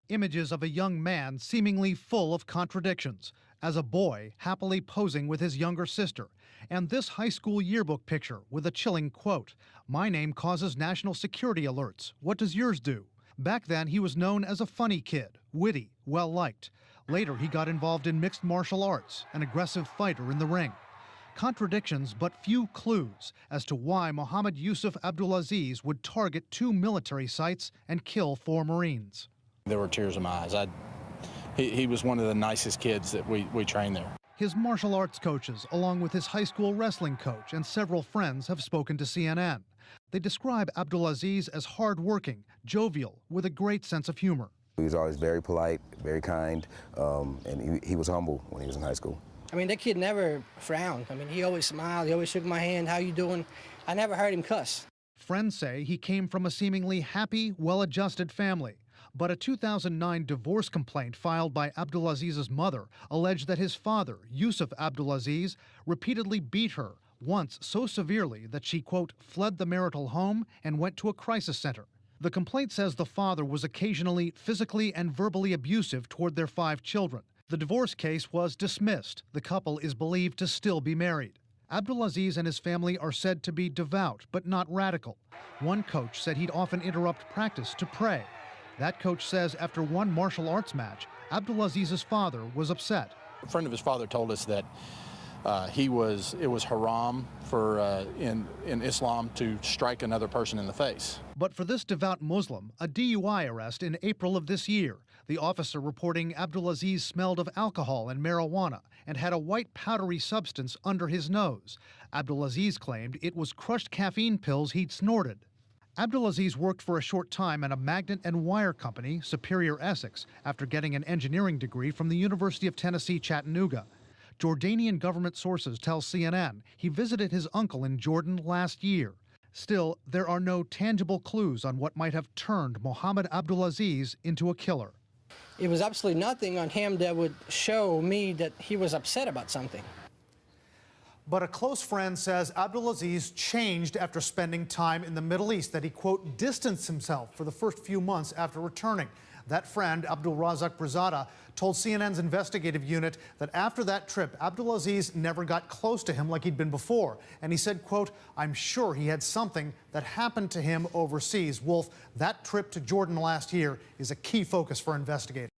Images of a young man seemingly full of contradictions, as a boy happily posing with his younger sister, and this high school yearbook picture with a chilling quote, "My name causes national security alerts. What does yours do?" Back then, he was known as a funny kid, witty, well-liked. Later, he got involved in mixed martial arts, an aggressive fighter in the ring. Contradictions, but few clues as to why Mohammed Yusuf Abdulaziz would target 2 military sites and kill 4 Marines. There were tears in my eyes. He was one of the nicest kids that we trained there. His martial arts coaches, along with his high school wrestling coach and several friends, have spoken to CNN. They describe Abdulaziz as hardworking, jovial, with a great sense of humor. He was always very polite, very kind, and he was humble when he was in high school. I mean, that kid never frowned. I mean, he always smiled. He always shook my hand. How you doing? I never heard him cuss. Friends say he came from a seemingly happy, well-adjusted family. But a 2009 divorce complaint filed by Abdulaziz's mother alleged that his father, Yusuf Abdulaziz, repeatedly beat her, once so severely that she, quote, fled the marital home and went to a crisis center. The complaint says the father was occasionally physically and verbally abusive toward their 5 children. The divorce case was dismissed. The couple is believed to still be married. Abdulaziz and his family are said to be devout, but not radical. One coach said he'd often interrupt practice to pray. That coach says after one martial arts match, Abdulaziz's father was upset. A friend of his father told us that it was haram for in Islam to strike another person in the face. But for this devout Muslim, a DUI arrest in April of this year, the officer reporting Abdulaziz smelled of alcohol and marijuana and had a white powdery substance under his nose. Abdulaziz claimed it was crushed caffeine pills he'd snorted. Abdulaziz worked for a short time at a magnet and wire company, Superior Essex, after getting an engineering degree from the University of Tennessee, Chattanooga. Jordanian government sources tell CNN he visited his uncle in Jordan last year. Still, there are no tangible clues on what might have turned Mohammed Abdulaziz into a killer. It was absolutely nothing on him that would show me that he was upset about something. But a close friend says Abdulaziz changed after spending time in the Middle East, that he, quote, distanced himself for the first few months after returning. That friend, Abdul Razak Brizada, told CNN's investigative unit that after that trip, Abdulaziz never got close to him like he'd been before. And he said, quote, "I'm sure he had something that happened to him overseas." Wolf, that trip to Jordan last year is a key focus for investigators.